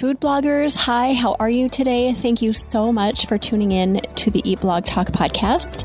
Food bloggers, hi, how are you today? Thank you so much for tuning in to the Eat Blog Talk podcast.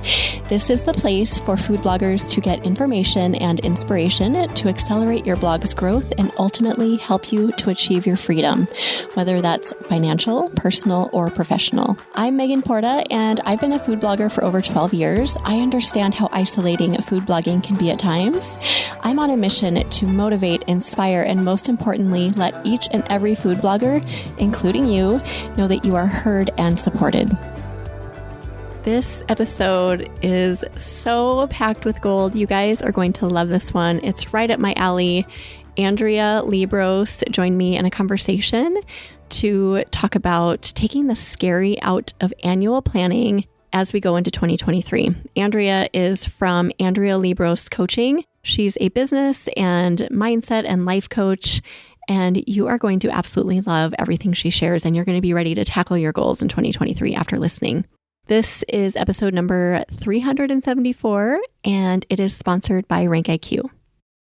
This is the place for food bloggers to get information and inspiration to accelerate your blog's growth and ultimately help you to achieve your freedom, whether that's financial, personal, or professional. I'm Megan Porta, and I've been a food blogger for over 12 years. I understand how isolating food blogging can be at times. I'm on a mission to motivate, inspire, and most importantly, let each and every food blogger, including you, know that you are heard and supported. This episode is so packed with gold. You guys are going to love this one. It's right up my alley. Andrea Liebross joined me in a conversation to talk about taking the scary out of annual planning as we go into 2023. Andrea is from Andrea Liebross Coaching. She's a business and mindset and life coach, and you are going to absolutely love everything she shares, and you're going to be ready to tackle your goals in 2023 after listening. This is episode number 374, and it is sponsored by RankIQ.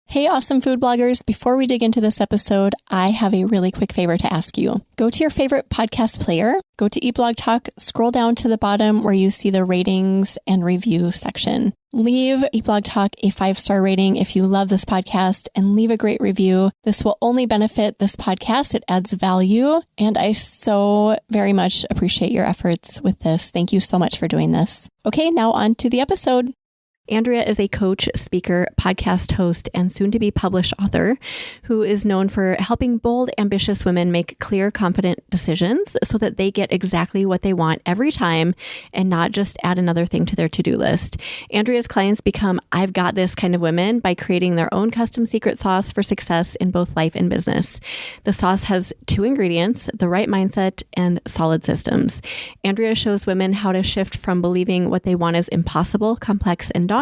Hey, awesome food bloggers. Before we dig into this episode, I have a really quick favor to ask you. Go to your favorite podcast player, go to Eat Blog Talk, scroll down to the bottom where you see the ratings and review section. Leave Eat Blog Talk a 5-star rating if you love this podcast, and leave a great review. This will only benefit this podcast. It adds value, and I so very much appreciate your efforts with this. Thank you so much for doing this. Okay, now on to the episode. Andrea is a coach, speaker, podcast host, and soon-to-be published author who is known for helping bold, ambitious women make clear, confident decisions so that they get exactly what they want every time and not just add another thing to their to-do list. Andrea's clients become I've got this kind of women by creating their own custom secret sauce for success in both life and business. The sauce has 2 ingredients, the right mindset and solid systems. Andrea shows women how to shift from believing what they want is impossible, complex, and daunting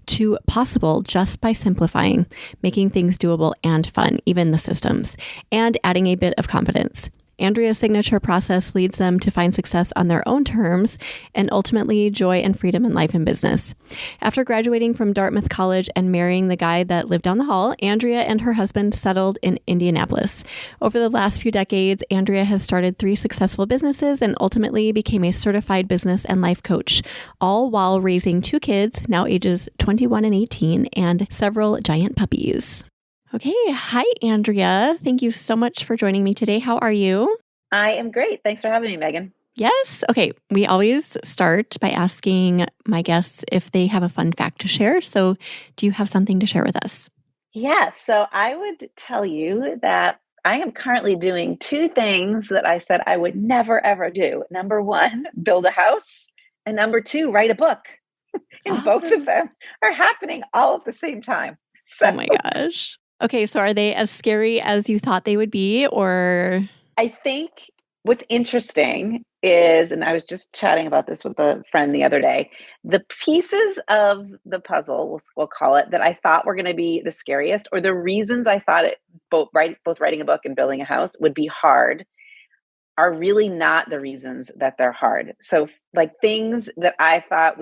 to possible just by simplifying, making things doable and fun, even the systems, and adding a bit of confidence. Andrea's signature process leads them to find success on their own terms and ultimately joy and freedom in life and business. After graduating from Dartmouth College and marrying the guy that lived down the hall, Andrea and her husband settled in Indianapolis. Over the last few decades, Andrea has started 3 successful businesses and ultimately became a certified business and life coach, all while raising 2 kids, now ages 21 and 18, and several giant puppies. Okay. Hi, Andrea. Thank you so much for joining me today. How are you? I am great. Thanks for having me, Megan. Yes. Okay. We always start by asking my guests if they have a fun fact to share. So do you have something to share with us? Yeah. So I would tell you that I am currently doing 2 things that I said I would never, ever do. Number 1, build a house. And number 2, write a book. And both of them are happening all at the same time. So, oh my gosh. Okay, so are they as scary as you thought they would be, or? I think what's interesting is, and I was just chatting about this with a friend the other day, the pieces of the puzzle, we'll call it, that I thought were going to be the scariest, or the reasons I thought both writing a book and building a house would be hard, are really not the reasons that they're hard. So like things that I thought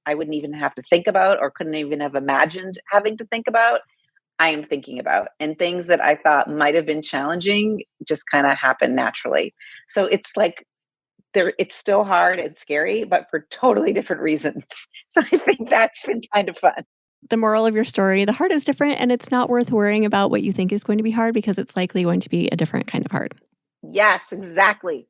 I wouldn't even have to think about or couldn't even have imagined having to think about, I am thinking about, and things that I thought might have been challenging just kind of happen naturally. So it's like it's still hard and scary, but for totally different reasons. So I think that's been kind of fun. The moral of your story, the hard is different, and it's not worth worrying about what you think is going to be hard because it's likely going to be a different kind of hard. Yes, exactly.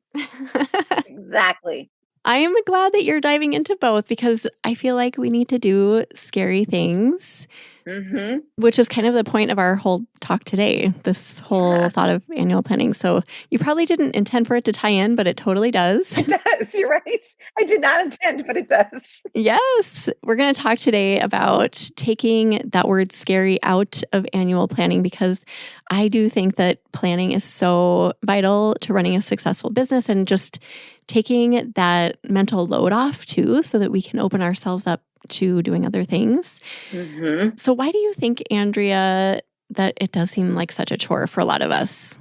Exactly. I am glad that you're diving into both because I feel like we need to do scary things. Mm-hmm. Which is kind of the point of our whole talk today, this whole thought of annual planning. So you probably didn't intend for it to tie in, but it totally does. It does. You're right. I did not intend, but it does. Yes. We're going to talk today about taking that word scary out of annual planning because I do think that planning is so vital to running a successful business and just taking that mental load off too so that we can open ourselves up to doing other things. Mm-hmm. So why do you think, Andrea, that it does seem like such a chore for a lot of us?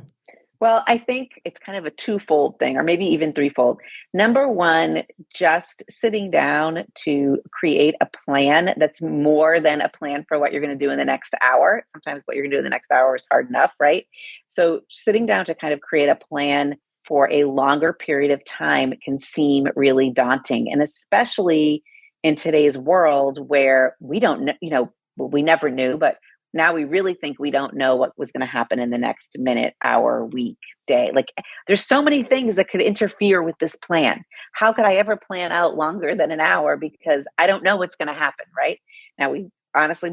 Well, I think it's kind of a twofold thing, or maybe even threefold. Number one, just sitting down to create a plan that's more than a plan for what you're going to do in the next hour. Sometimes what you're going to do in the next hour is hard enough, right? So sitting down to kind of create a plan for a longer period of time can seem really daunting. And especially in today's world where we don't know, we never knew, but now we really think we don't know what was going to happen in the next minute, hour, week, day. Like there's so many things that could interfere with this plan. How could I ever plan out longer than an hour because I don't know what's going to happen, right? Now we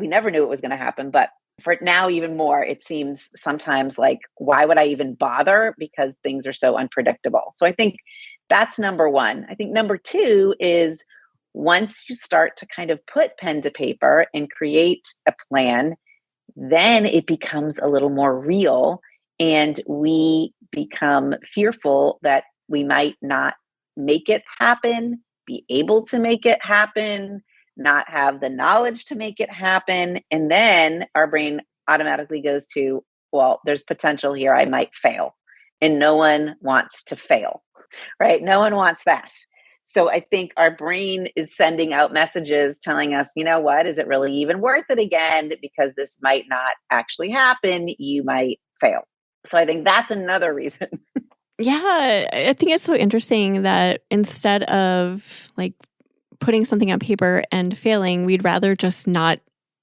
never knew it was going to happen, but for now even more, it seems sometimes like why would I even bother because things are so unpredictable. So I think that's number one. I think number two is once you start to kind of put pen to paper and create a plan, then it becomes a little more real and we become fearful that we might not make it happen, be able to make it happen, not have the knowledge to make it happen. And then our brain automatically goes to, well, there's potential here. I might fail. And no one wants to fail, right? No one wants that. So I think our brain is sending out messages telling us, you know what, is it really even worth it again? Because this might not actually happen. You might fail. So I think that's another reason. Yeah, I think it's so interesting that instead of like putting something on paper and failing, we'd rather just not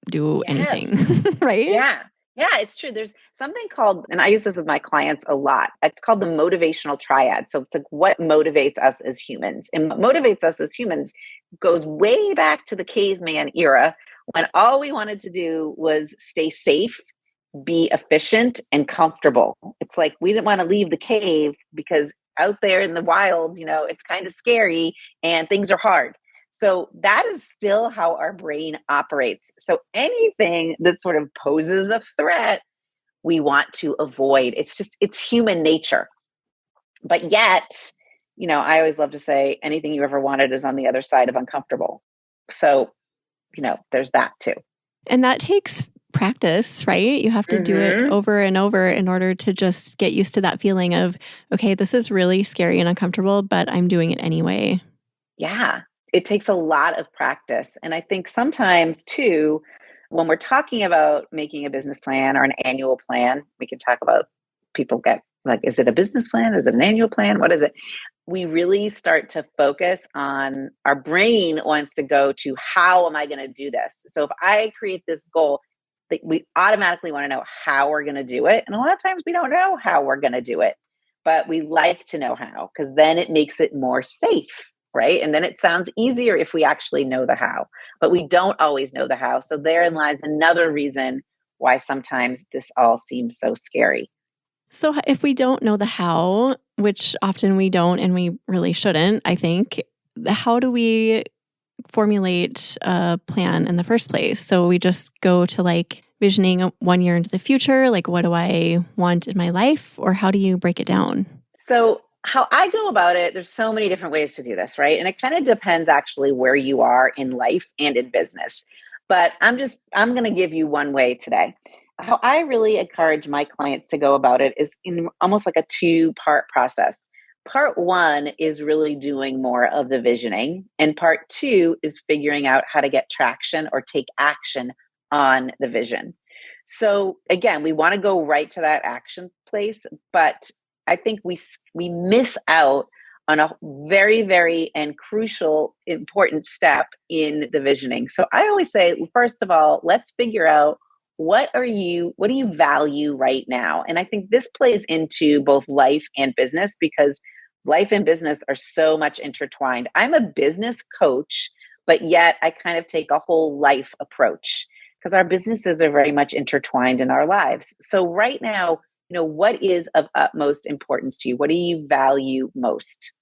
do Yes. anything, right? Yeah. Yeah, it's true. There's something called, and I use this with my clients a lot. It's called the motivational triad. So it's like what motivates us as humans. And what motivates us as humans goes way back to the caveman era when all we wanted to do was stay safe, be efficient, and comfortable. It's like we didn't want to leave the cave because out there in the wild, it's kind of scary and things are hard. So that is still how our brain operates. So anything that sort of poses a threat, we want to avoid. It's human nature. But yet, I always love to say anything you ever wanted is on the other side of uncomfortable. So, there's that too. And that takes practice, right? You have to do it over and over in order to just get used to that feeling of, okay, this is really scary and uncomfortable, but I'm doing it anyway. Yeah. It takes a lot of practice. And I think sometimes too, when we're talking about making a business plan or an annual plan, we can talk about people get like, is it a business plan? Is it an annual plan? What is it? We really start to focus on our brain wants to go to how am I going to do this? So if I create this goal, we automatically want to know how we're going to do it. And a lot of times we don't know how we're going to do it, but we like to know how because then it makes it more safe. Right. And then it sounds easier if we actually know the how, but we don't always know the how. So therein lies another reason why sometimes this all seems so scary. So if we don't know the how, which often we don't, and we really shouldn't, I think, how do we formulate a plan in the first place? So we just go to like visioning 1 year into the future, like what do I want in my life? Or how do you break it down? So how I go about it, there's so many different ways to do this, right? And it kind of depends actually where you are in life and in business. But I'm going to give you one way today. How I really encourage my clients to go about it is in almost like a two-part process. Part one is really doing more of the visioning, and part two is figuring out how to get traction or take action on the vision. So again, we want to go right to that action place, but I think we miss out on a very, very and crucial, important step in the visioning. So I always say, first of all, let's figure out what do you value right now? And I think this plays into both life and business because life and business are so much intertwined. I'm a business coach, but yet I kind of take a whole life approach because our businesses are very much intertwined in our lives. So right now, what is of utmost importance to you? What do you value most?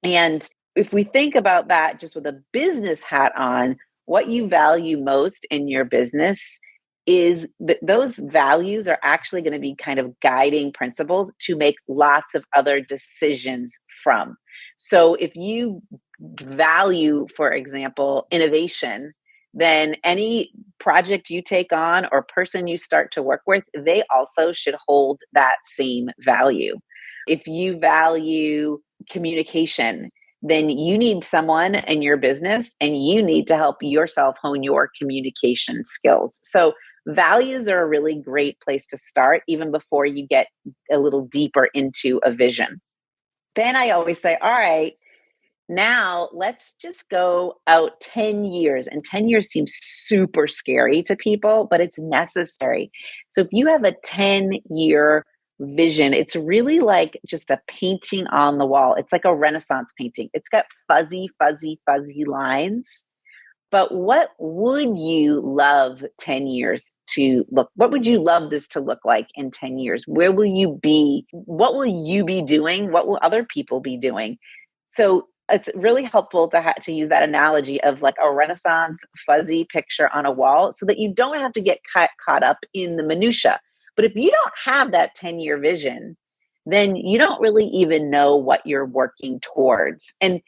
And if we think about that just with a business hat on, what you value most in your business is that those values are actually going to be kind of guiding principles to make lots of other decisions from. So if you value, for example, innovation, then any project you take on or person you start to work with, they also should hold that same value. If you value communication, then you need someone in your business and you need to help yourself hone your communication skills. So values are a really great place to start, even before you get a little deeper into a vision. Then I always say, all right, now let's just go out 10 years. And 10 years seems super scary to people, but it's necessary. So if you have a 10-year vision, it's really like just a painting on the wall. It's like a Renaissance painting. It's got fuzzy, fuzzy, fuzzy lines. But what would you love 10 years to look? What would you love this to look like in 10 years? Where will you be? What will you be doing? What will other people be doing? So it's really helpful to use that analogy of like a Renaissance fuzzy picture on a wall so that you don't have to get caught up in the minutia. But if you don't have that 10-year vision, then you don't really even know what you're working towards. And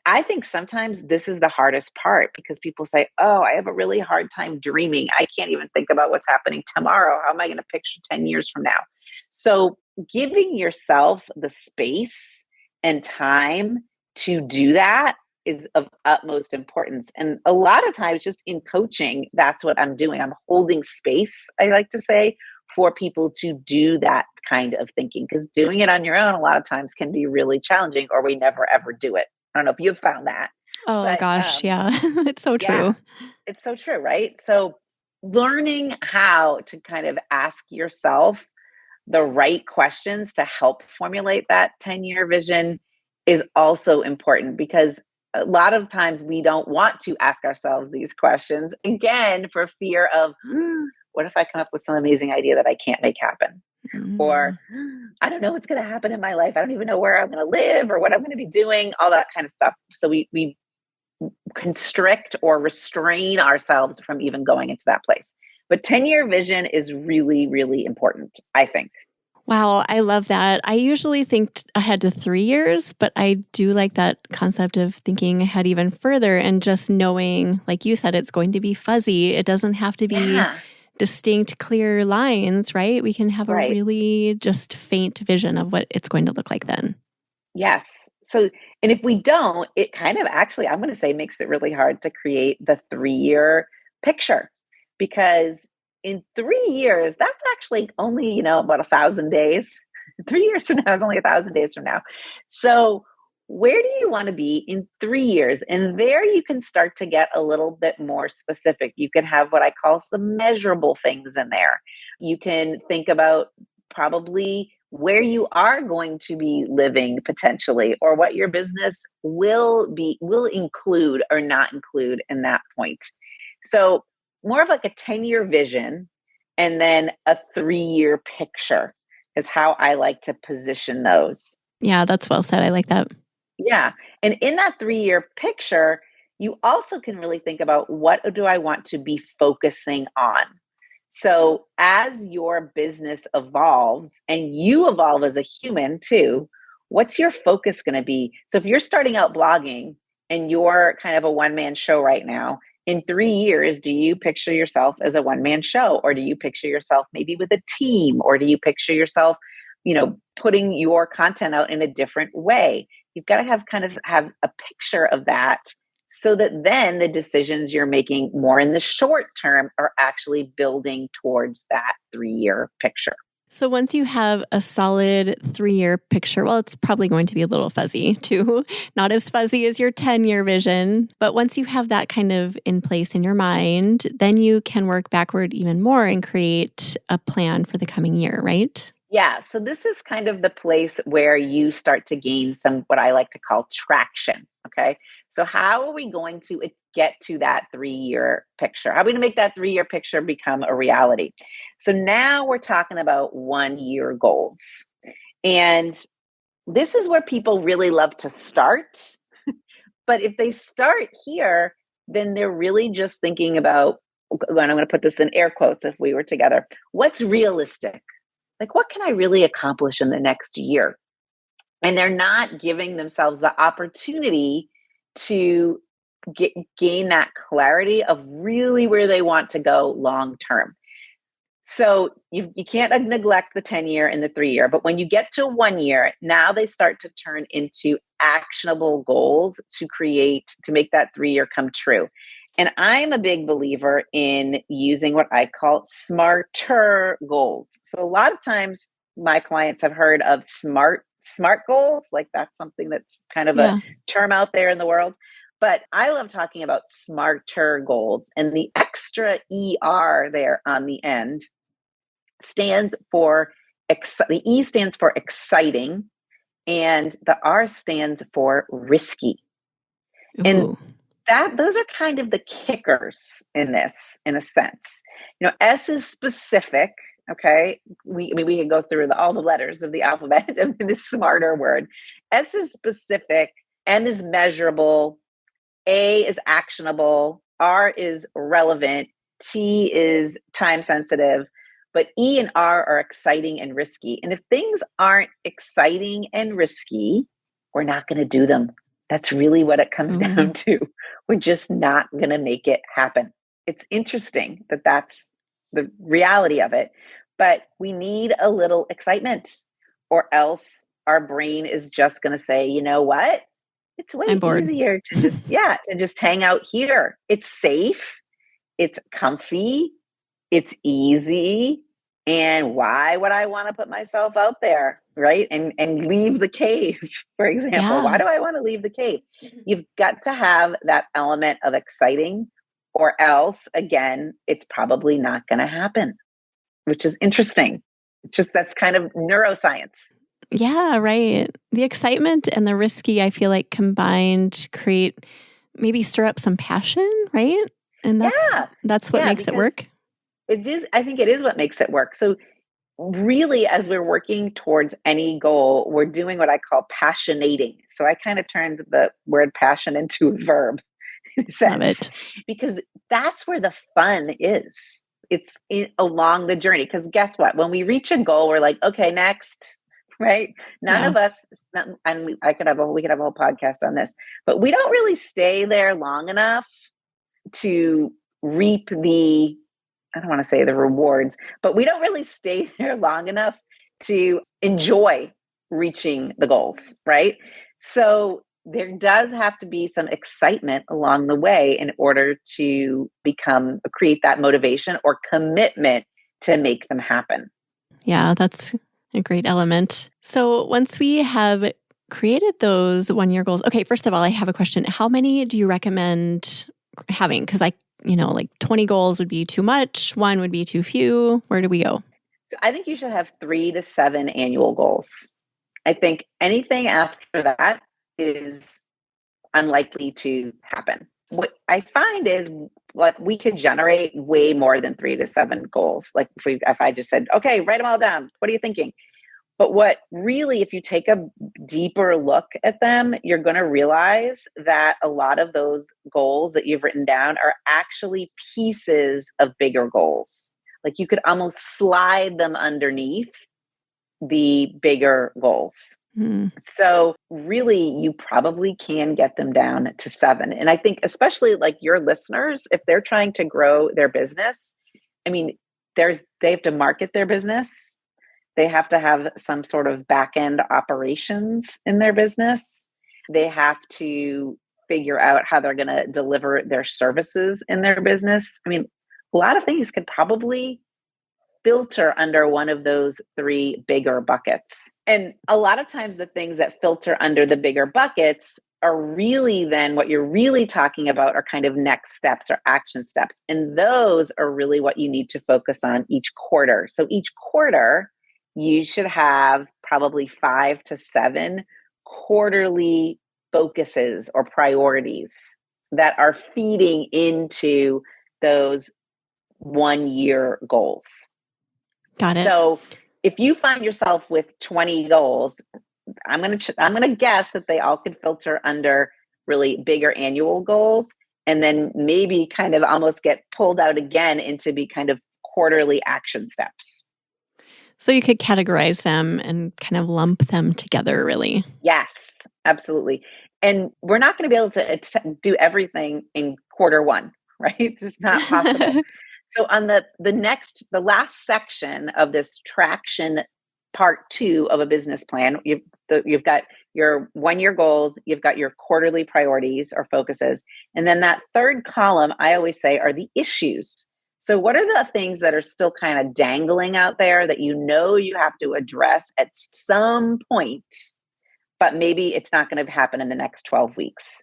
I think sometimes this is the hardest part because people say, oh, I have a really hard time dreaming. I can't even think about what's happening tomorrow. How am I going to picture 10 years from now? So giving yourself the space and time to do that is of utmost importance. And a lot of times just in coaching, that's what I'm doing. I'm holding space, I like to say, for people to do that kind of thinking, because doing it on your own a lot of times can be really challenging, or we never ever do it. I don't know if you've found that. Oh But gosh, yeah. It's so true. yeah, it's so true, right? So learning how to kind of ask yourself the right questions to help formulate that 10-year vision is also important, because a lot of times we don't want to ask ourselves these questions, again, for fear of, what if I come up with some amazing idea that I can't make happen? Or I don't know what's going to happen in my life. I don't even know where I'm going to live or what I'm going to be doing, all that kind of stuff. So we constrict or restrain ourselves from even going into that place. But 10-year vision is really, really important, I think. Wow, I love that. I usually think ahead to 3 years, but I do like that concept of thinking ahead even further and just knowing, like you said, it's going to be fuzzy. It doesn't have to be distinct, clear lines, right? We can have a really just faint vision of what it's going to look like then. Yes. So, and if we don't, it kind of actually, I'm going to say, makes it really hard to create the 3-year picture, because in 3 years, that's actually only, about 1,000 days. 3 years from now is only 1,000 days from now. So where do you want to be in 3 years? And there you can start to get a little bit more specific. You can have what I call some measurable things in there. You can think about probably where you are going to be living potentially, or what your business will include or not include in that point. So more of like a 10-year vision and then a 3-year picture is how I like to position those. Yeah, that's well said. I like that. Yeah. And in that 3-year picture, you also can really think about, what do I want to be focusing on? So as your business evolves and you evolve as a human too, what's your focus going to be? So if you're starting out blogging and you're kind of a one-man show right now, in 3 years, do you picture yourself as a one-man show? Or do you picture yourself maybe with a team? Or do you picture yourself, putting your content out in a different way? You've got to have a picture of that, so that then the decisions you're making more in the short term are actually building towards that 3-year picture. So once you have a solid 3-year picture, well, it's probably going to be a little fuzzy too, not as fuzzy as your 10-year vision. But once you have that kind of in place in your mind, then you can work backward even more and create a plan for the coming year, right? Yeah. So this is kind of the place where you start to gain some, what I like to call traction. Okay. So how are we going to get to that 3-year picture? How are we going to make that 3-year picture become a reality? So now we're talking about 1-year goals. And this is where people really love to start. But if they start here, then they're really just thinking about, and I'm going to put this in air quotes if we were together, what's realistic? Like, what can I really accomplish in the next year? And they're not giving themselves the opportunity to gain that clarity of really where they want to go long term. So you can't neglect the 10-year and the 3-year, but when you get to 1 year, now they start to turn into actionable goals to make that 3-year come true. And I'm a big believer in using what I call smarter goals. So a lot of times my clients have heard of smart goals, like that's something that's kind of a term out there in the world. But I love talking about smarter goals, and the extra ER there on the end stands for, the E stands for exciting, and the R stands for risky. Ooh. And those are kind of the kickers in this, in a sense. S is specific. Okay. We can go through all the letters of the alphabet of this smarter word. S is specific. M is measurable. A is actionable. R is relevant. T is time sensitive. But E and R are exciting and risky. And if things aren't exciting and risky, we're not going to do them. That's really what it comes down to. We're just not going to make it happen. It's interesting that that's the reality of it. But we need a little excitement, or else our brain is just going to say, you know what? It's way easier to just hang out here. It's safe. It's comfy. It's easy. And why would I want to put myself out there, right? And leave the cave, for example. Yeah. Why do I want to leave the cave? You've got to have that element of exciting, or else, again, it's probably not going to happen, which is interesting. It's just, that's kind of neuroscience. Yeah, right. The excitement and the risky, I feel like combined maybe stir up some passion, right? And that's what makes it work. It is. I think it is what makes it work. So really, as we're working towards any goal, we're doing what I call passionating. So I kind of turned the word passion into a verb in a sense. Love it. Because that's where the fun is. It's along the journey. Because guess what? When we reach a goal, we're like, okay, next, right? None of us, and we could have a whole podcast on this, but we don't really stay there long enough to reap I don't want to say the rewards, but we don't really stay there long enough to enjoy reaching the goals, right? So there does have to be some excitement along the way in order to create that motivation or commitment to make them happen. Yeah, that's a great element. So once we have created those 1-year goals, okay, first of all, I have a question. How many do you recommend having? Because like 20 goals would be too much. 1 would be too few. Where do we go? So I think you should have 3 to 7 annual goals. I think anything after that is unlikely to happen. What I find is, like, we could generate way more than 3 to 7 goals. Like if I just said, okay, write them all down. What are you thinking? But what really, if you take a deeper look at them, you're going to realize that a lot of those goals that you've written down are actually pieces of bigger goals. Like you could almost slide them underneath the bigger goals. So really, you probably can get them down to 7. And I think especially like your listeners, if they're trying to grow their business, I mean, they have to market their business. They have to have some sort of back-end operations in their business. They have to figure out how they're going to deliver their services in their business. I mean, a lot of things could probably filter under one of those 3 bigger buckets. And a lot of times the things that filter under the bigger buckets are really then what you're really talking about are kind of next steps or action steps. And those are really what you need to focus on each quarter. So each quarter, you should have probably 5 to 7 quarterly focuses or priorities that are feeding into those 1-year goals. Got it. So if you find yourself with 20 goals, I'm going to guess that they all could filter under really bigger annual goals, and then maybe kind of almost get pulled out again into be kind of quarterly action steps. So you could categorize them and kind of lump them together, really. Yes, absolutely. And we're not going to be able to do everything in quarter one, right? It's just not possible. So on the last section of this traction part 2 of a business plan, you've got your 1-year goals, you've got your quarterly priorities or focuses. And then that third column, I always say, are the issues. So what are the things that are still kind of dangling out there that you have to address at some point, but maybe it's not going to happen in the next 12 weeks?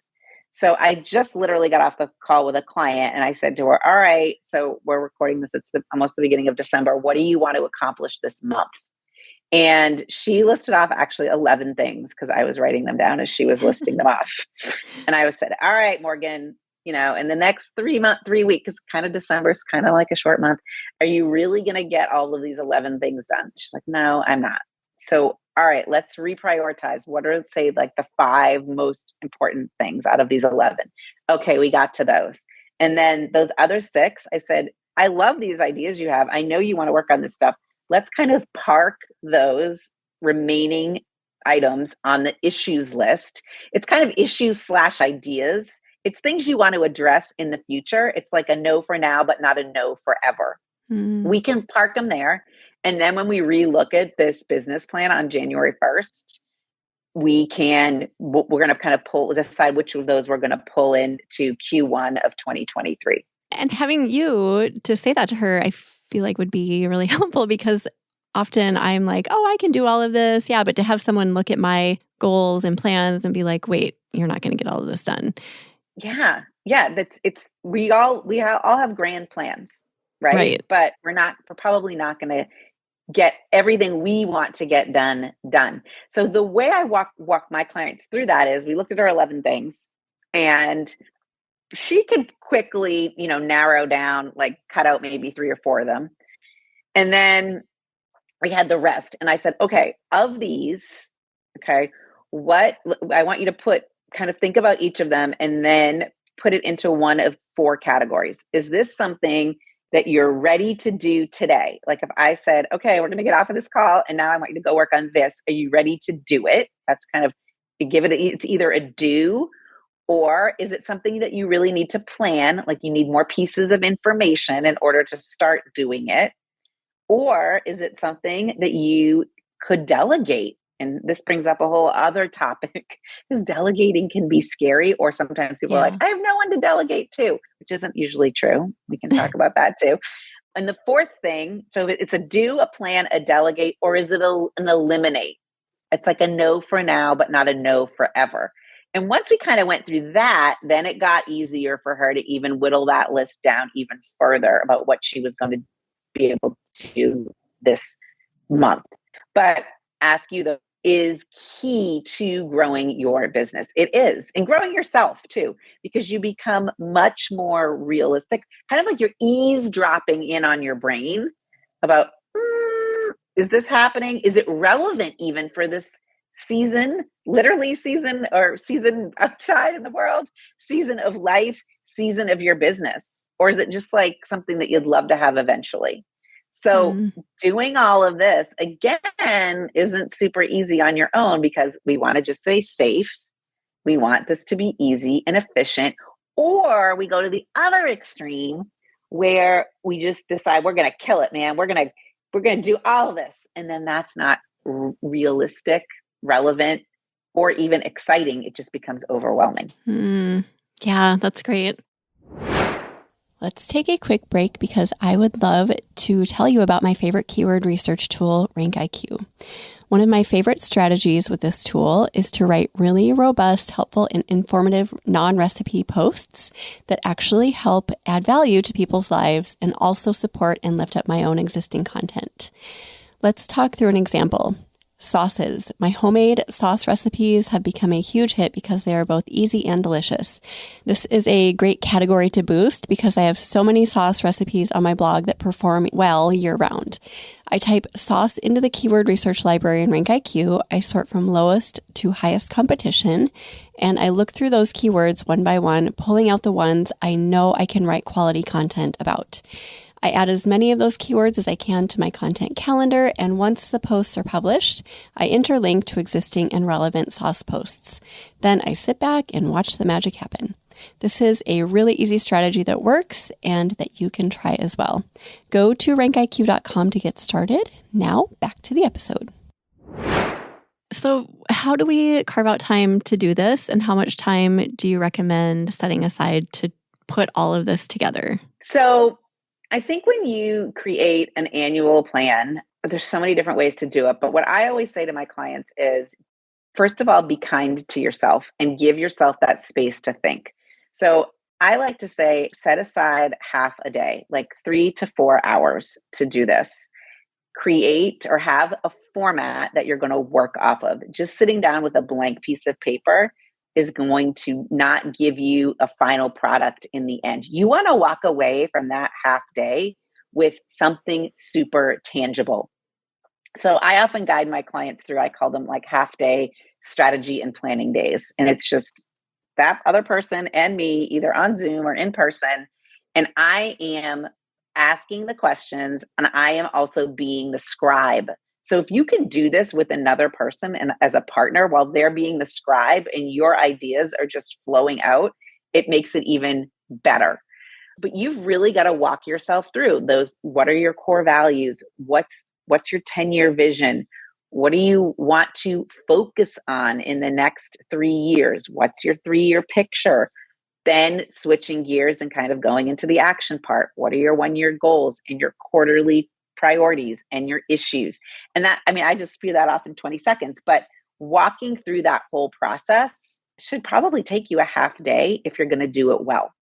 So I just literally got off the call with a client and I said to her, all right, so we're recording this. It's almost the beginning of December. What do you want to accomplish this month? And she listed off actually 11 things because I was writing them down as she was listing them off. And I said, all right, Morgan, in the next 3 weeks, because kind of December is kind of like a short month. Are you really going to get all of these 11 things done? She's like, no, I'm not. So, all right, let's reprioritize. What are, say, like the 5 most important things out of these 11? Okay, we got to those. And then those other 6, I said, I love these ideas you have. I know you want to work on this stuff. Let's kind of park those remaining items on the issues list. It's kind of issues/ideas. It's things you want to address in the future. It's like a no for now, but not a no forever. We can park them there. And then when we relook at this business plan on January 1st, we're going to kind of decide which of those we're going to pull into Q1 of 2023. And having you to say that to her, I feel like would be really helpful, because often I'm like, oh, I can do all of this. Yeah. But to have someone look at my goals and plans and be like, wait, you're not going to get all of this done. Yeah. Yeah. We all have grand plans, right? But we're probably not going to get everything we want to get done. So the way I walk my clients through that is we looked at our 11 things, and she could quickly, narrow down, like cut out maybe 3 or 4 of them. And then we had the rest. And I said, okay, of these, what I want you to think about each of them and then put it into one of 4 categories. Is this something that you're ready to do today? Like if I said, okay, we're going to get off of this call and now I want you to go work on this. Are you ready to do it? That's kind of, it's either a do, or is it something that you really need to plan? Like you need more pieces of information in order to start doing it. Or is it something that you could delegate? And this brings up a whole other topic, because delegating can be scary, or sometimes people are like, I have no one to delegate to, which isn't usually true. We can talk about that too. And the 4th thing, so it's a do, a plan, a delegate, or is it an eliminate? It's like a no for now, but not a no forever. And once we kind of went through that, then it got easier for her to even whittle that list down even further about what she was going to be able to do this month. But ask you, though, is key to growing your business. It is. And growing yourself too, because you become much more realistic, kind of like you're eavesdropping in on your brain about, is this happening? Is it relevant even for this season, literally season, or season outside in the world, season of life, season of your business? Or is it just like something that you'd love to have eventually? So doing all of this, again, isn't super easy on your own, because we want to just stay safe. We want this to be easy and efficient. Or we go to the other extreme where we just decide we're going to kill it, man. We're going to do all of this. And then that's not realistic, relevant, or even exciting. It just becomes overwhelming. Yeah, that's great. Let's take a quick break, because I would love to tell you about my favorite keyword research tool, RankIQ. One of my favorite strategies with this tool is to write really robust, helpful, and informative non-recipe posts that actually help add value to people's lives and also support and lift up my own existing content. Let's talk through an example. Sauces. My homemade sauce recipes have become a huge hit because they are both easy and delicious. This is a great category to boost because I have so many sauce recipes on my blog that perform well year-round. I type sauce into the keyword research library in RankIQ. I sort from lowest to highest competition, and I look through those keywords one by one, pulling out the ones I know I can write quality content about. I add as many of those keywords as I can to my content calendar, and once the posts are published, I interlink to existing and relevant sauce posts. Then I sit back and watch the magic happen. This is a really easy strategy that works and that you can try as well. Go to rankiq.com to get started. Now, back to the episode. So how do we carve out time to do this, and how much time do you recommend setting aside to put all of this together? So I think when you create an annual plan, there's so many different ways to do it. But what I always say to my clients is, first of all, be kind to yourself and give yourself that space to think. So I like to say, set aside half a day, like 3 to 4 hours to do this. Create or have a format that you're going to work off of. Just sitting down with a blank piece of paper is going to not give you a final product in the end. You want to walk away from that half day with something super tangible. So I often guide my clients through, I call them like half day strategy and planning days. And it's just that other person and me, either on Zoom or in person. And I am asking the questions, and I am also being the scribe. So if you can do this with another person and as a partner while they're being the scribe and your ideas are just flowing out, it makes it even better. But you've really got to walk yourself through those. What are your core values? What's your 10-year vision? What do you want to focus on in the next 3 years? What's your 3-year picture? Then switching gears and kind of going into the action part. What are your 1-year goals and your quarterly priorities and your issues? And that, I mean, I just spew that off in 20 seconds, but walking through that whole process should probably take you a half day if you're going to do it well.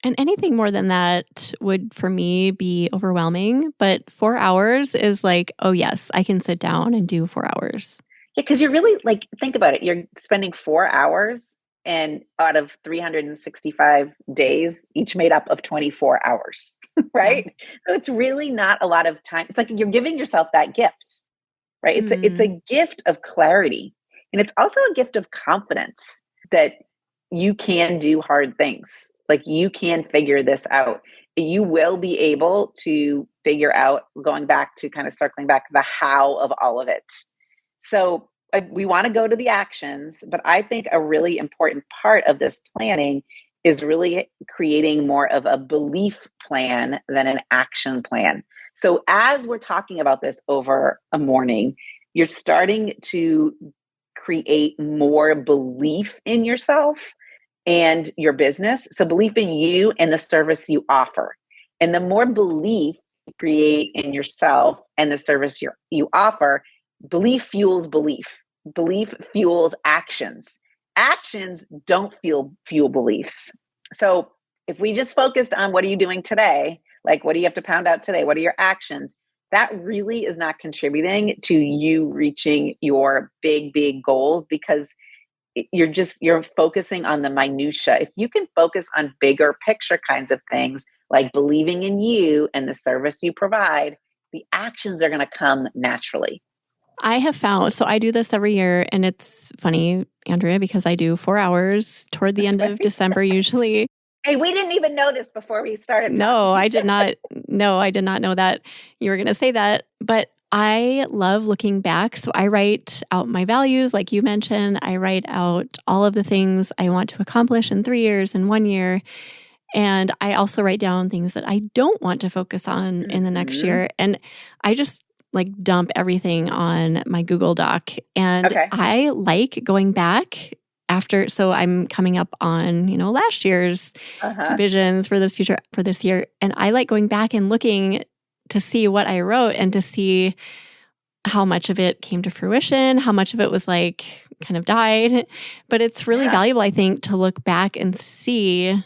And anything more than that would, for me, be overwhelming. But 4 hours is like, oh, yes, I can sit down and do 4 hours. Yeah, because you're really like, think about it. You're spending 4 hours and out of 365 days, each made up of 24 hours, right? Yeah. So it's really not a lot of time. It's like you're giving yourself that gift, right? It's a gift of clarity. And it's also a gift of confidence that you can do hard things. Like you can figure this out. You will be able to figure out, going back to kind of circling back, the how of all of it. So we want to go to the actions, but I think a really important part of this planning is really creating more of a belief plan than an action plan. So as we're talking about this over a morning, you're starting to create more belief in yourself and your business. So belief in you and the service you offer. And the more belief you create in yourself and the service you offer, belief fuels belief. Belief fuels actions. Actions don't fuel beliefs. So if we just focused on what are you doing today, like what do you have to pound out today? What are your actions? That really is not contributing to you reaching your big goals, because you're focusing on the minutia. If you can focus on bigger picture kinds of things, like believing in you and the service you provide, the actions are going to come naturally. I have found, so I do this every year, and it's funny, Andrea, because I do 4 hours toward the end of December usually. Hey, we didn't even know this before we started. No, I did not. No, I did not know that you were going to say that. But I love looking back. So I write out my values, like you mentioned. I write out all of the things I want to accomplish in 3 years and 1 year. And I also write down things that I don't want to focus on in the next year. And I just like dump everything on my Google Doc. And I like going back after. So I'm coming up on, last year's visions for this year. And I like going back and looking to see what I wrote and to see how much of it came to fruition, how much of it was like kind of died. But it's really valuable, I think, to look back and see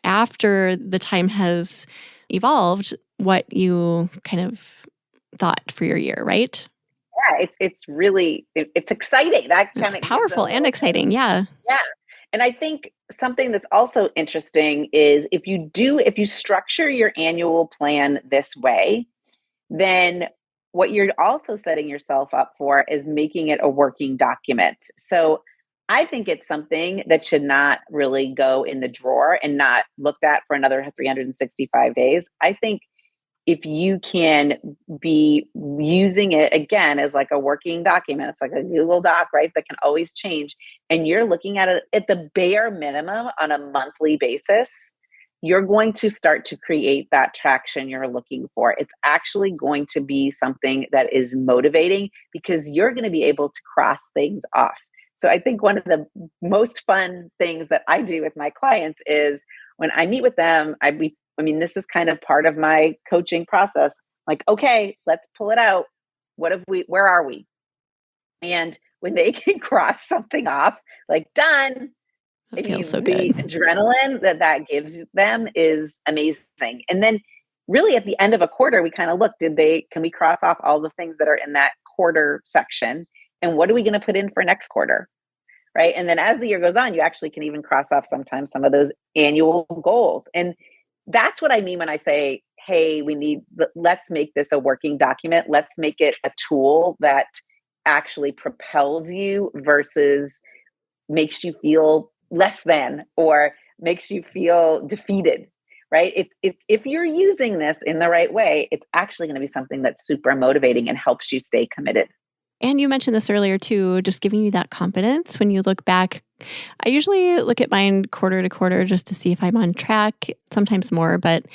after the time has evolved what you kind of thought for your year, right? Yeah, it's really exciting. That kind of powerful and exciting. Yeah. Yeah. And I think something that's also interesting is if you structure your annual plan this way, then what you're also setting yourself up for is making it a working document. So I think it's something that should not really go in the drawer and not looked at for another 365 days. I think if you can be using it again as like a working document, it's like a Google Doc, right? That can always change. And you're looking at it at the bare minimum on a monthly basis, you're going to start to create that traction you're looking for. It's actually going to be something that is motivating because you're going to be able to cross things off. So I think one of the most fun things that I do with my clients is when I meet with them, this is kind of part of my coaching process. Like, okay, let's pull it out. Where are we? And when they can cross something off, like done, It feels so the good. adrenaline that gives them is amazing. And then really at the end of a quarter, we kind of look, can we cross off all the things that are in that quarter section? And what are we going to put in for next quarter? Right. And then as the year goes on, you actually can even cross off sometimes some of those annual goals. And that's what I mean when I say, hey, let's make this a working document. Let's make it a tool that actually propels you versus makes you feel less than or makes you feel defeated, right? It's if you're using this in the right way, it's actually going to be something that's super motivating and helps you stay committed. And you mentioned this earlier too, just giving you that confidence when you look back. I usually look at mine quarter to quarter just to see if I'm on track, sometimes more, but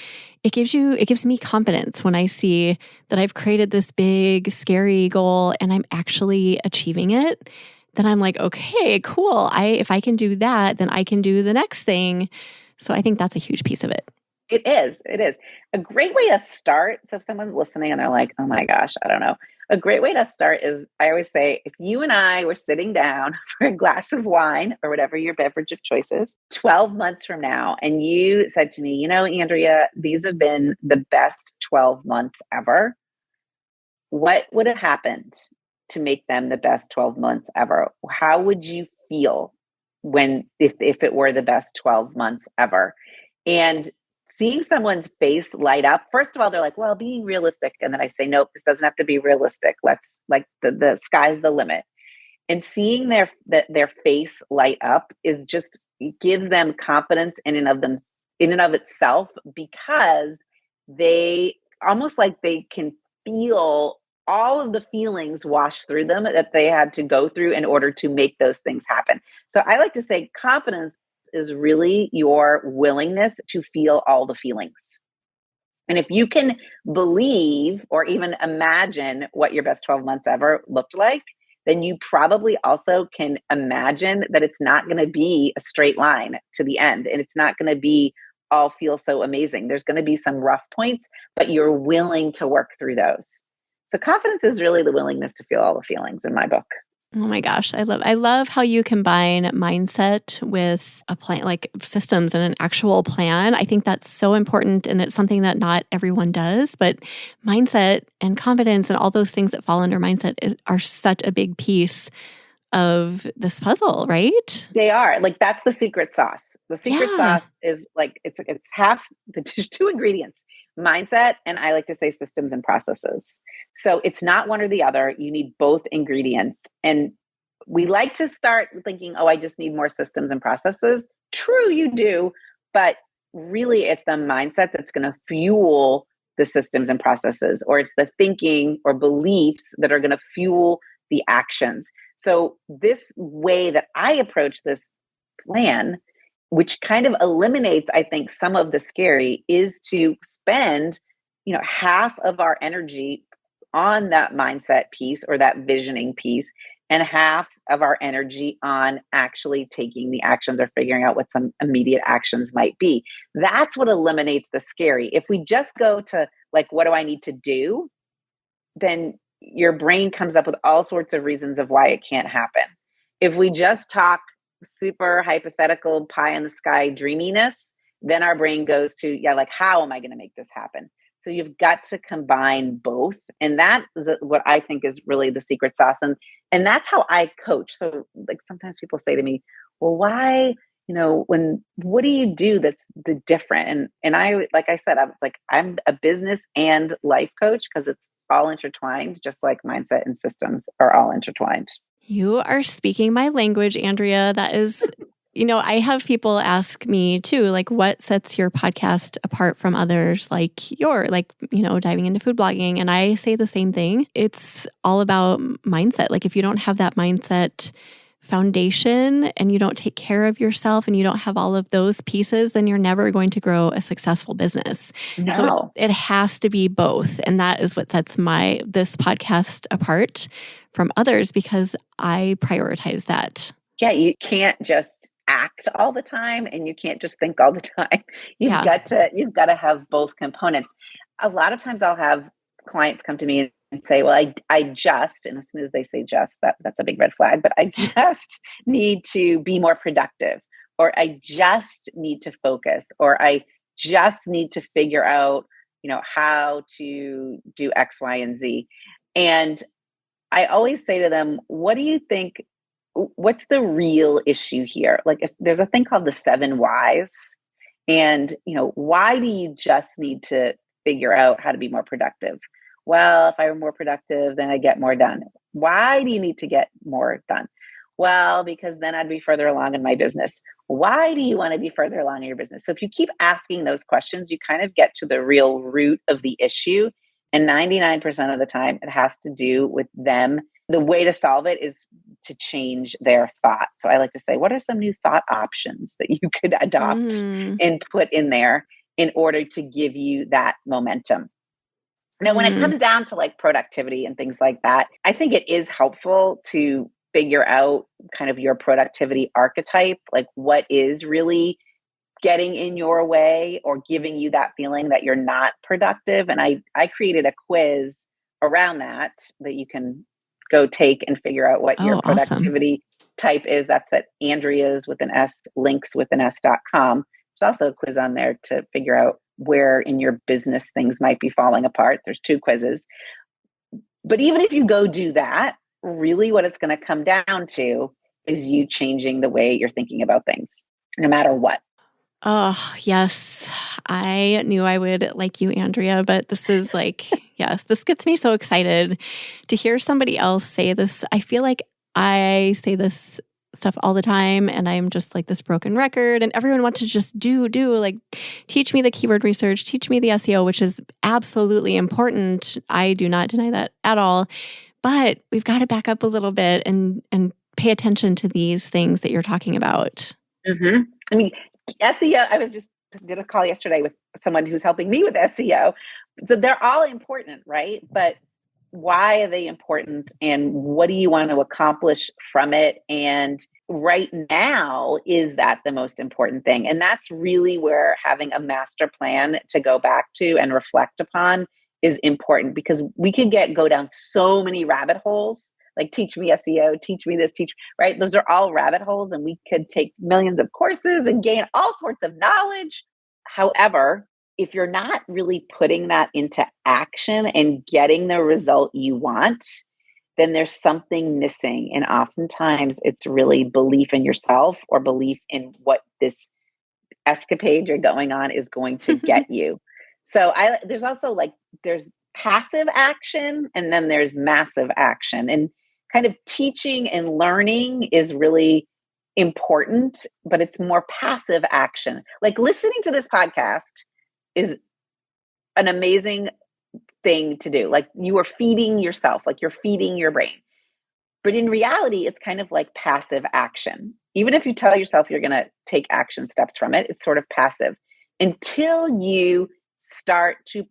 it gives me confidence when I see that I've created this big, scary goal and I'm actually achieving it. Then I'm like, okay, cool. If I can do that, then I can do the next thing. So I think that's a huge piece of it. It is. It is. A great way to start. So if someone's listening and they're like, oh my gosh, I don't know. A great way to start is, I always say, if you and I were sitting down for a glass of wine or whatever your beverage of choice is, 12 months from now, and you said to me, Andrea, these have been the best 12 months ever. What would have happened to make them the best 12 months ever? How would you feel if it were the best 12 months ever? And seeing someone's face light up, first of all, they're like, well, being realistic. And then I say, nope, this doesn't have to be realistic. Let's the sky's the limit. And seeing their face light up gives them confidence in and of itself, because they almost like they can feel all of the feelings wash through them that they had to go through in order to make those things happen. So I like to say confidence is really your willingness to feel all the feelings. And if you can believe or even imagine what your best 12 months ever looked like, then you probably also can imagine that it's not going to be a straight line to the end. And it's not going to be all feel so amazing. There's going to be some rough points, but you're willing to work through those. So confidence is really the willingness to feel all the feelings in my book. Oh my gosh, I love how you combine mindset with a plan, like systems and an actual plan. I think that's so important, and it's something that not everyone does, but mindset and confidence and all those things that fall under mindset are such a big piece of this puzzle, right? They are. Like, that's the secret sauce. The secret sauce is like it's half the two ingredients: mindset, and I like to say systems and processes. So it's not one or the other. You need both ingredients. And we like to start thinking, oh, I just need more systems and processes. True, you do. But really, it's the mindset that's going to fuel the systems and processes, or it's the thinking or beliefs that are going to fuel the actions. So this way that I approach this plan, which kind of eliminates, I think, some of the scary, is to spend, half of our energy on that mindset piece or that visioning piece, and half of our energy on actually taking the actions or figuring out what some immediate actions might be. That's what eliminates the scary. If we just go to like, what do I need to do? Then your brain comes up with all sorts of reasons of why it can't happen. If we just talk super hypothetical pie in the sky dreaminess, then our brain goes to, like, how am I going to make this happen? So you've got to combine both. And that is what I think is really the secret sauce. And that's how I coach. So like sometimes people say to me, well, why, what do you do that's the different? And I, like I said, I'm a business and life coach because it's all intertwined, just like mindset and systems are all intertwined. You are speaking my language, Andrea. That is I have people ask me too, like, what sets your podcast apart from others like diving into food blogging? And I say the same thing. It's all about mindset. Like, if you don't have that mindset foundation and you don't take care of yourself and you don't have all of those pieces, then you're never going to grow a successful business. No. So it has to be both. And that is what sets this podcast apart from others, because I prioritize that. Yeah, you can't just act all the time and you can't just think all the time. You've got to have both components. A lot of times I'll have clients come to me and say, well, I just, and as soon as they say just, that's a big red flag, but I just need to be more productive, or I just need to focus, or I just need to figure out, how to do X, Y, and Z. And I always say to them, what do you think, what's the real issue here? Like, if there's a thing called the 7 whys, and, why do you just need to figure out how to be more productive? Well, if I were more productive, then I get more done. Why do you need to get more done? Well, because then I'd be further along in my business. Why do you want to be further along in your business? So if you keep asking those questions, you kind of get to the real root of the issue. And 99% of the time, it has to do with them. The way to solve it is to change their thought. So I like to say, what are some new thought options that you could adopt and put in there in order to give you that momentum? Now, when it comes down to like productivity and things like that, I think it is helpful to figure out kind of your productivity archetype, like what is really getting in your way or giving you that feeling that you're not productive. And I created a quiz around that you can go take and figure out what your productivity type is. That's at Andrea's with an S, links with an S.com. There's also a quiz on there to figure out where in your business things might be falling apart. There's 2 quizzes. But even if you go do that, really what it's going to come down to is you changing the way you're thinking about things, no matter what. Oh, yes. I knew I would like you, Andrea, but this is like, yes, this gets me so excited to hear somebody else say this. I feel like I say this stuff all the time and I'm just like this broken record, and everyone wants to just do, like teach me the keyword research, teach me the SEO, which is absolutely important. I do not deny that at all, but we've got to back up a little bit and pay attention to these things that you're talking about. Mm-hmm. I mean, SEO, I did a call yesterday with someone who's helping me with SEO. So they're all important, right? But why are they important, and what do you want to accomplish from it? And right now, is that the most important thing? And that's really where having a master plan to go back to and reflect upon is important, because we could go down so many rabbit holes, like teach me SEO, teach me this, right? Those are all rabbit holes, and we could take millions of courses and gain all sorts of knowledge. However, if you're not really putting that into action and getting the result you want, then there's something missing. And oftentimes it's really belief in yourself or belief in what this escapade you're going on is going to get you. So there's also there's passive action and then there's massive action, and kind of teaching and learning is really important, but it's more passive action. Like listening to this podcast is an amazing thing to do. Like you are feeding yourself, like you're feeding your brain. But in reality, it's kind of like passive action. Even if you tell yourself you're going to take action steps from it, it's sort of passive until you start to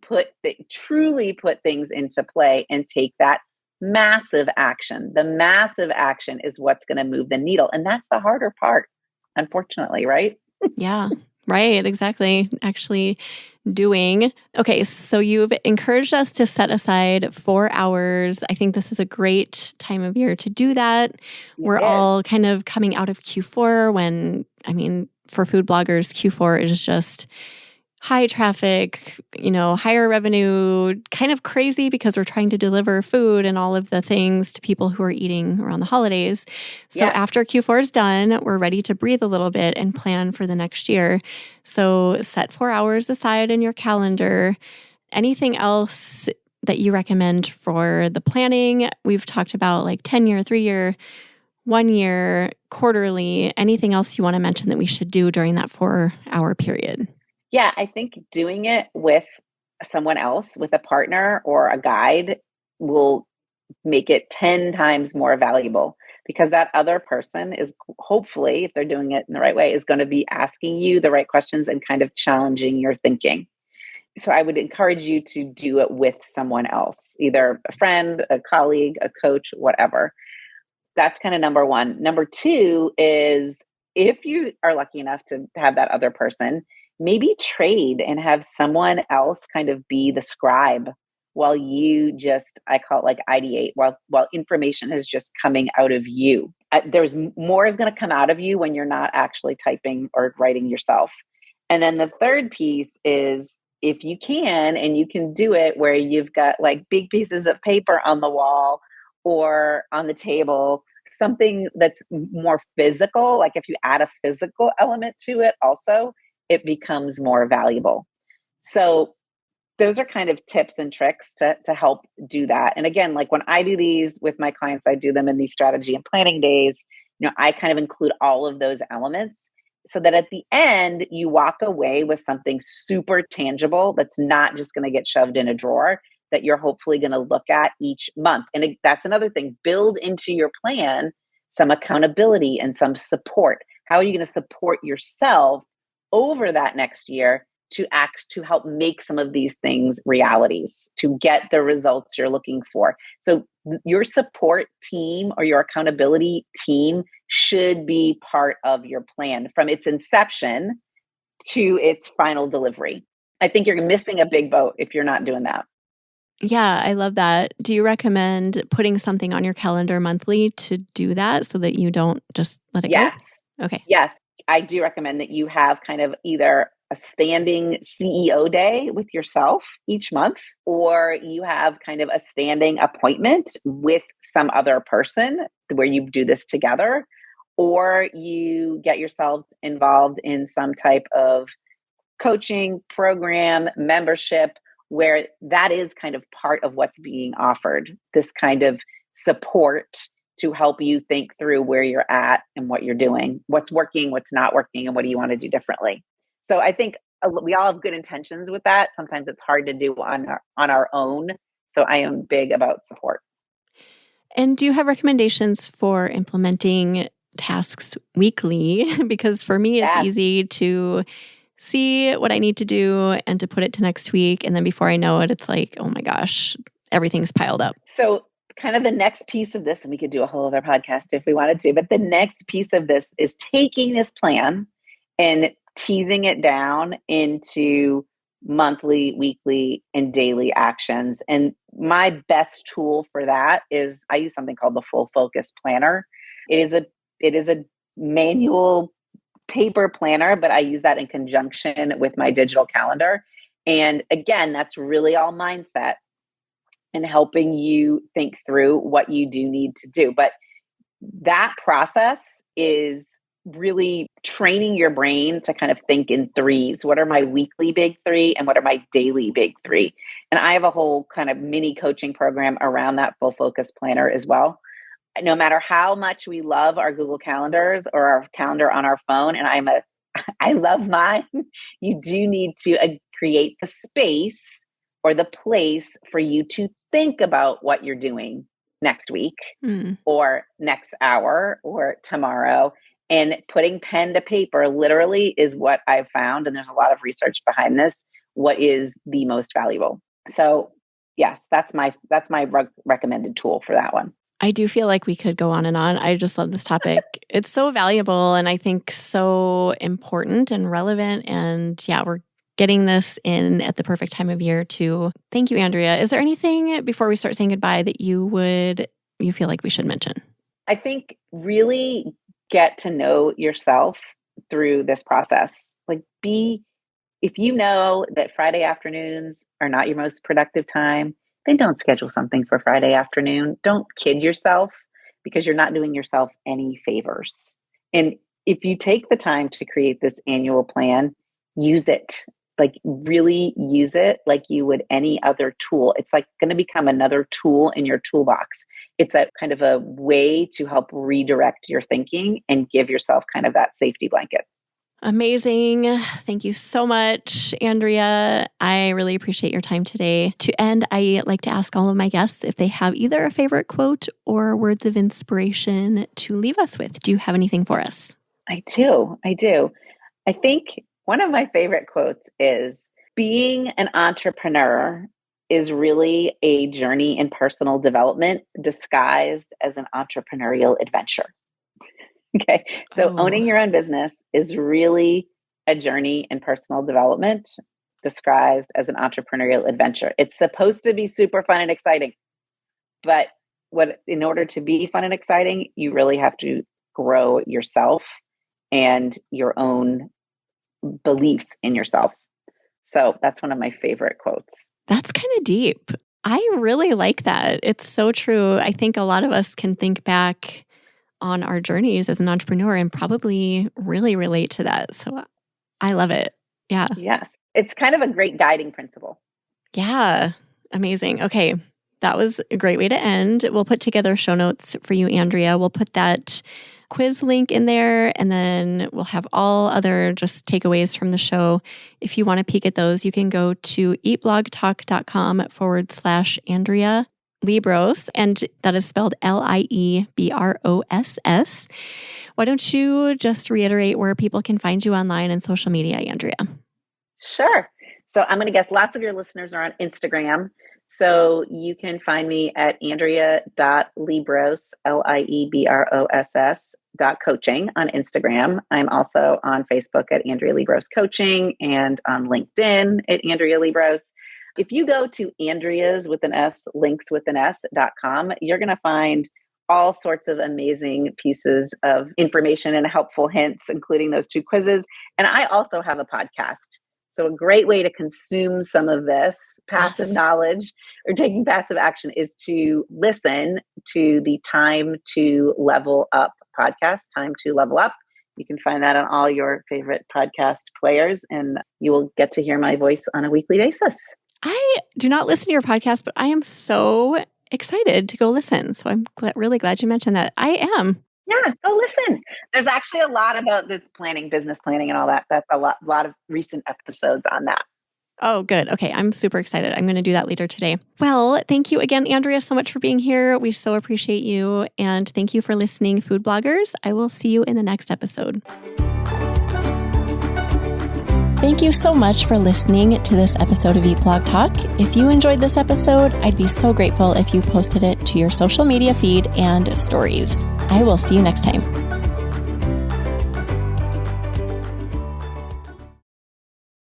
truly put things into play and take that massive action. The massive action is what's going to move the needle. And that's the harder part, unfortunately, right? Yeah, right. Exactly. Actually doing. Okay. So you've encouraged us to set aside 4 hours. I think this is a great time of year to do that. We're all kind of coming out of Q4 for food bloggers, Q4 is just high traffic, higher revenue, kind of crazy because we're trying to deliver food and all of the things to people who are eating around the holidays. So after Q4 is done, we're ready to breathe a little bit and plan for the next year. So set 4 hours aside in your calendar. Anything else that you recommend for the planning? We've talked about 10-year, 3-year. 1 year, quarterly, anything else you want to mention that we should do during that 4-hour period? Yeah, I think doing it with someone else, with a partner or a guide, will make it 10 times more valuable, because that other person is hopefully, if they're doing it in the right way, is going to be asking you the right questions and kind of challenging your thinking. So I would encourage you to do it with someone else, either a friend, a colleague, a coach, whatever. That's kind of number one. Number two is, if you are lucky enough to have that other person, maybe trade and have someone else kind of be the scribe while you just, I call it like ideate, while information is just coming out of you. There's more is going to come out of you when you're not actually typing or writing yourself. And then the third piece is, if you can, and you can do it where you've got like big pieces of paper on the wall or on the table, something that's more physical, like if you add a physical element to it also, it becomes more valuable. So those are kind of tips and tricks to help do that. And again, like when I do these with my clients, I do them in these strategy and planning days. I kind of include all of those elements so that at the end, you walk away with something super tangible that's not just going to get shoved in a drawer, that you're hopefully going to look at each month. And that's another thing, build into your plan some accountability and some support. How are you going to support yourself over that next year to help make some of these things realities, to get the results you're looking for? So your support team or your accountability team should be part of your plan from its inception to its final delivery. I think you're missing a big boat if you're not doing that. Yeah, I love that. Do you recommend putting something on your calendar monthly to do that so that you don't just let it go? Yes. Okay. Yes. I do recommend that you have kind of either a standing CEO day with yourself each month, or you have kind of a standing appointment with some other person where you do this together, or you get yourself involved in some type of coaching program, membership, where that is kind of part of what's being offered, this kind of support to help you think through where you're at and what you're doing, what's working, what's not working, and what do you want to do differently. So I think we all have good intentions with that. Sometimes it's hard to do on our own. So I am big about support. And do you have recommendations for implementing tasks weekly? Because for me, it's Yes. easy to see what I need to do and to put it to next week. And then before I know it, it's like, oh my gosh, everything's piled up. So kind of the next piece of this, and we could do a whole other podcast if we wanted to, but the next piece of this is taking this plan and teasing it down into monthly, weekly, and daily actions. And my best tool for that is I use something called the Full Focus Planner. It is a manual paper planner, but I use that in conjunction with my digital calendar. And again, that's really all mindset and helping you think through what you do need to do. But that process is really training your brain to kind of think in threes. What are my weekly big three and what are my daily big three? And I have a whole kind of mini coaching program around that Full Focus Planner as well. No matter how much we love our Google Calendars or our calendar on our phone, and I love mine, you do need to create the space or the place for you to think about what you're doing next week or next hour or tomorrow. And putting pen to paper literally is what I've found, and there's a lot of research behind this, what is the most valuable. So yes, that's my recommended tool for that one. I do feel like we could go on and on. I just love this topic. It's so valuable and I think so important and relevant. And yeah, we're getting this in at the perfect time of year too. Thank you, Andrea. Is there anything before we start saying goodbye that you feel like we should mention? I think really get to know yourself through this process. If you know that Friday afternoons are not your most productive time, then don't schedule something for Friday afternoon. Don't kid yourself, because you're not doing yourself any favors. And if you take the time to create this annual plan, use it. like really use it like you would any other tool. It's like going to become another tool in your toolbox. It's a kind of a way to help redirect your thinking and give yourself kind of that safety blanket. Amazing. Thank you so much, Andrea. I really appreciate your time today. To end, I like to ask all of my guests if they have either a favorite quote or words of inspiration to leave us with. Do you have anything for us? I do. I think one of my favorite quotes is, being an entrepreneur is really a journey in personal development disguised as an entrepreneurial adventure. Okay. So owning your own business is really a journey in personal development disguised as an entrepreneurial adventure. It's supposed to be super fun and exciting, but in order to be fun and exciting, you really have to grow yourself and your own beliefs in yourself. So that's one of my favorite quotes. That's kind of deep. I really like that. It's so true. I think a lot of us can think back on our journeys as an entrepreneur and probably really relate to that. So I love it. Yeah. Yes. It's kind of a great guiding principle. Yeah. Amazing. Okay. That was a great way to end. We'll put together show notes for you, Andrea. We'll put that quiz link in there, and then we'll have all other just takeaways from the show. If you want to peek at those, you can go to eatblogtalk.com/Andrea Liebross, and that is spelled Liebross. Why don't you just reiterate where people can find you online and social media, Andrea? Sure. So I'm going to guess lots of your listeners are on Instagram. So you can find me at Andrea.Liebross, Liebross.coaching on Instagram. I'm also on Facebook at Andrea Liebross Coaching and on LinkedIn at Andrea Liebross. If you go to Andrea's with an S, linkswithan.com, you're going to find all sorts of amazing pieces of information and helpful hints, including those 2 quizzes. And I also have a podcast. So a great way to consume some of this passive knowledge or taking passive action is to listen to the Time to Level Up podcast, Time to Level Up. You can find that on all your favorite podcast players, and you will get to hear my voice on a weekly basis. I do not listen to your podcast, but I am so excited to go listen. So I'm really glad you mentioned that. I am. Yeah, go listen. There's actually a lot about this planning, business planning and all that. That's a lot of recent episodes on that. Oh, good. Okay. I'm super excited. I'm going to do that later today. Well, thank you again, Andrea, so much for being here. We so appreciate you. And thank you for listening, food bloggers. I will see you in the next episode. Thank you so much for listening to this episode of Eat Blog Talk. If you enjoyed this episode, I'd be so grateful if you posted it to your social media feed and stories. I will see you next time.